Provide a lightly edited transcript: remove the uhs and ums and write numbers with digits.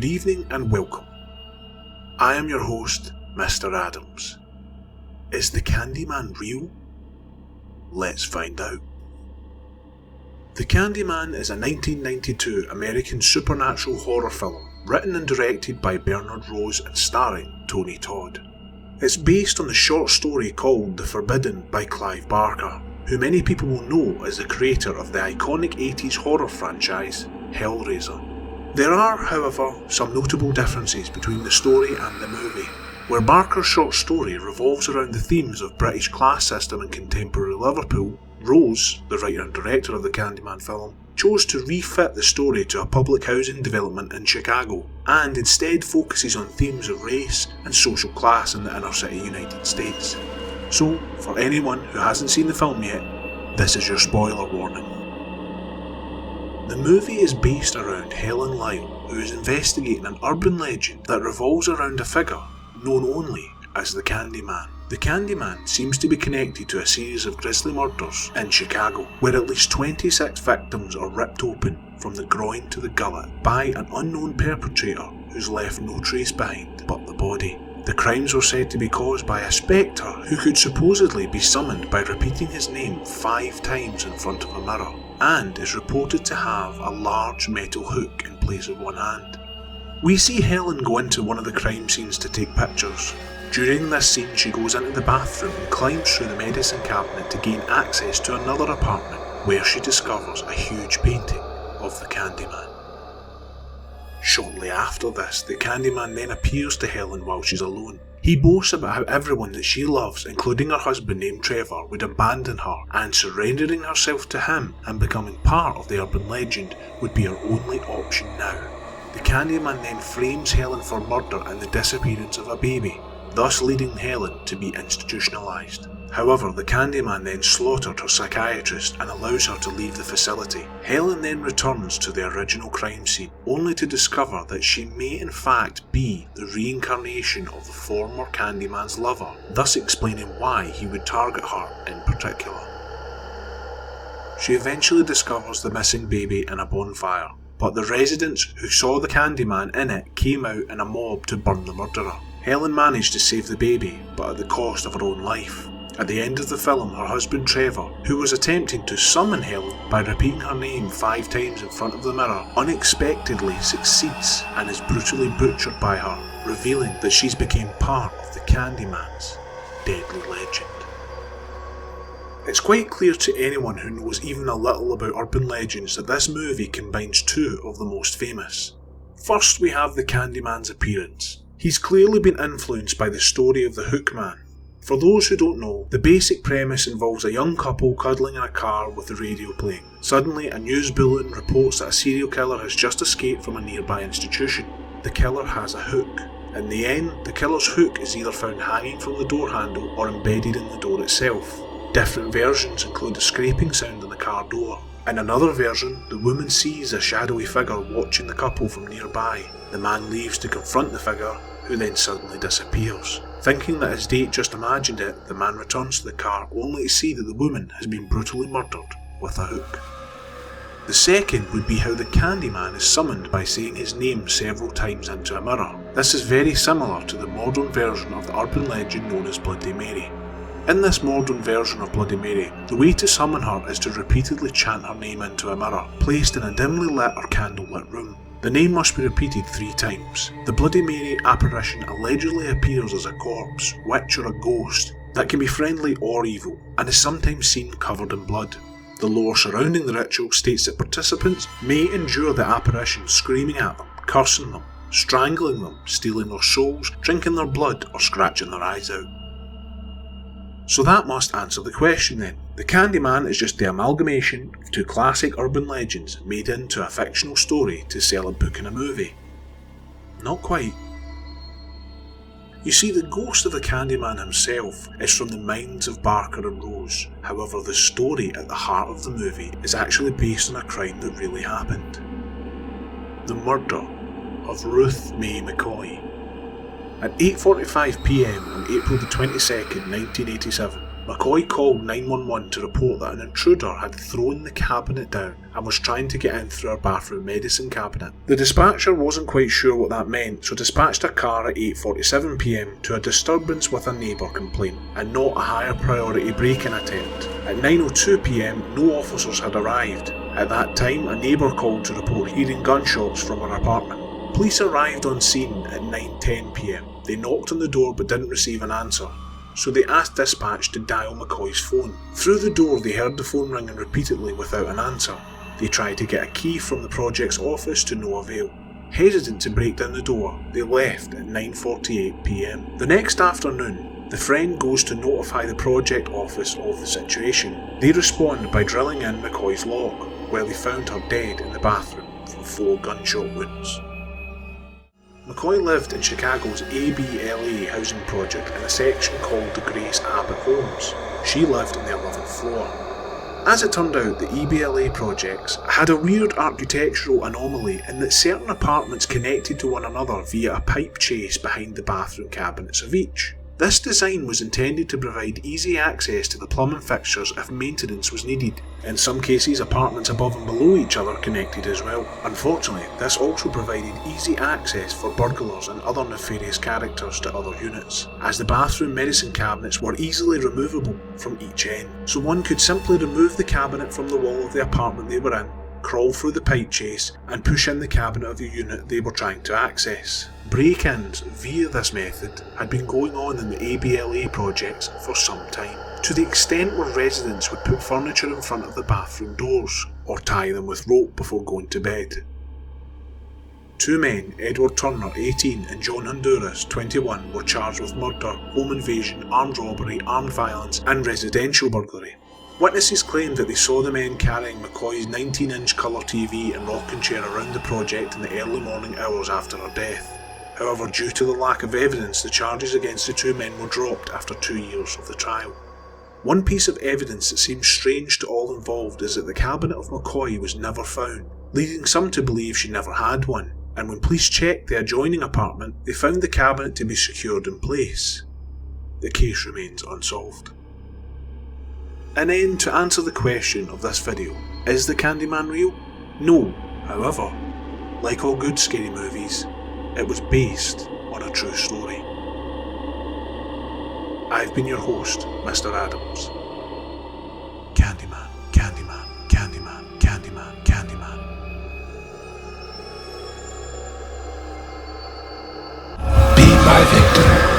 Good evening and welcome. I am your host, Mr Addams. Is the Candyman real? Let's find out. The Candyman is a 1992 American supernatural horror film written and directed by Bernard Rose and starring Tony Todd. It's based on the short story called The Forbidden by Clive Barker, who many people will know as the creator of the iconic 80s horror franchise Hellraiser. There are, however, some notable differences between the story and the movie, where Barker's short story revolves around the themes of British class system and contemporary Liverpool. Rose, the writer and director of the Candyman film, chose to refit the story to a public housing development in Chicago, and instead focuses on themes of race and social class in the inner city United States. So, for anyone who hasn't seen the film yet, this is your spoiler warning. The movie is based around Helen Lyle, who is investigating an urban legend that revolves around a figure known only as the Candyman. The Candyman seems to be connected to a series of grisly murders in Chicago, where at least 26 victims are ripped open from the groin to the gullet by an unknown perpetrator who's left no trace behind but the body. The crimes were said to be caused by a spectre who could supposedly be summoned by repeating his name 5 times in front of a mirror, and is reported to have a large metal hook in place of one hand. We see Helen go into one of the crime scenes to take pictures. During this scene, she goes into the bathroom and climbs through the medicine cabinet to gain access to another apartment, where she discovers a huge painting of the Candyman. Shortly after this, the Candyman then appears to Helen while she's alone. He boasts about how everyone that she loves, including her husband named Trevor, would abandon her, and surrendering herself to him and becoming part of the urban legend would be her only option now. The Candyman then frames Helen for murder and the disappearance of a baby, thus leading Helen to be institutionalised. However, the Candyman then slaughtered her psychiatrist and allows her to leave the facility. Helen then returns to the original crime scene, only to discover that she may in fact be the reincarnation of the former Candyman's lover, thus explaining why he would target her in particular. She eventually discovers the missing baby in a bonfire, but the residents who saw the Candyman in it came out in a mob to burn the murderer. Helen managed to save the baby, but at the cost of her own life. At the end of the film, her husband Trevor, who was attempting to summon Helen by repeating her name 5 times in front of the mirror, unexpectedly succeeds and is brutally butchered by her, revealing that she's become part of the Candyman's deadly legend. It's quite clear to anyone who knows even a little about urban legends that this movie combines 2 of the most famous. First, we have the Candyman's appearance. He's clearly been influenced by the story of the Hookman. For those who don't know, the basic premise involves a young couple cuddling in a car with the radio playing. Suddenly, a news bulletin reports that a serial killer has just escaped from a nearby institution. The killer has a hook. In the end, the killer's hook is either found hanging from the door handle or embedded in the door itself. Different versions include a scraping sound on the car door. In another version, the woman sees a shadowy figure watching the couple from nearby. The man leaves to confront the figure, who then suddenly disappears. Thinking that his date just imagined it, the man returns to the car only to see that the woman has been brutally murdered with a hook. The second would be how the Candyman is summoned by saying his name several times into a mirror. This is very similar to the modern version of the urban legend known as Bloody Mary. In this modern version of Bloody Mary, the way to summon her is to repeatedly chant her name into a mirror, placed in a dimly lit or candlelit room. The name must be repeated 3 times. The Bloody Mary apparition allegedly appears as a corpse, witch or a ghost that can be friendly or evil, and is sometimes seen covered in blood. The lore surrounding the ritual states that participants may endure the apparition screaming at them, cursing them, strangling them, stealing their souls, drinking their blood, or scratching their eyes out. So that must answer the question then. The Candyman is just the amalgamation of 2 classic urban legends made into a fictional story to sell a book and a movie. Not quite. You see, the ghost of the Candyman himself is from the minds of Barker and Rose. However, the story at the heart of the movie is actually based on a crime that really happened. The murder of Ruth Mae McCoy. At 8:45 PM on April the 22nd, 1987, McCoy called 911 to report that an intruder had thrown the cabinet down and was trying to get in through our bathroom medicine cabinet. The dispatcher wasn't quite sure what that meant, so dispatched a car at 8:47 PM to a disturbance with a neighbour complaint and not a higher priority break-in attempt. At 9:02 PM, no officers had arrived. At that time, a neighbour called to report hearing gunshots from her apartment. Police arrived on scene at 9:10 PM. They knocked on the door but didn't receive an answer, so they asked dispatch to dial McCoy's phone. Through the door they heard the phone ringing repeatedly without an answer. They tried to get a key from the project's office to no avail. Hesitant to break down the door, they left at 9:48 PM. The next afternoon, the friend goes to notify the project office of the situation. They respond by drilling in McCoy's lock, where they found her dead in the bathroom from 4 gunshot wounds. McCoy lived in Chicago's ABLA housing project in a section called the Grace Abbott Homes. She lived on the 11th floor. As it turned out, the ABLA projects had a weird architectural anomaly in that certain apartments connected to one another via a pipe chase behind the bathroom cabinets of each. This design was intended to provide easy access to the plumbing fixtures if maintenance was needed. In some cases, apartments above and below each other connected as well. Unfortunately, this also provided easy access for burglars and other nefarious characters to other units, as the bathroom medicine cabinets were easily removable from each end, so one could simply remove the cabinet from the wall of the apartment they were in, crawl through the pipe chase, and push in the cabinet of the unit they were trying to access. Break-ins via this method had been going on in the ABLA projects for some time, to the extent where residents would put furniture in front of the bathroom doors, or tie them with rope before going to bed. 2 men, Edward Turner, 18, and John Honduras, 21, were charged with murder, home invasion, armed robbery, armed violence, and residential burglary. Witnesses claimed that they saw the men carrying McCoy's 19-inch colour TV and rocking chair around the project in the early morning hours after her death. However, due to the lack of evidence, the charges against the 2 men were dropped after 2 years of the trial. One piece of evidence that seems strange to all involved is that the cabinet of McCoy was never found, leading some to believe she never had one, and when police checked the adjoining apartment, they found the cabinet to be secured in place. The case remains unsolved. And then, to answer the question of this video, is the Candyman real? No, however, like all good scary movies, it was based on a true story. I've been your host, Mr Addams. Candyman, Candyman, Candyman, Candyman, Candyman. Be my victim.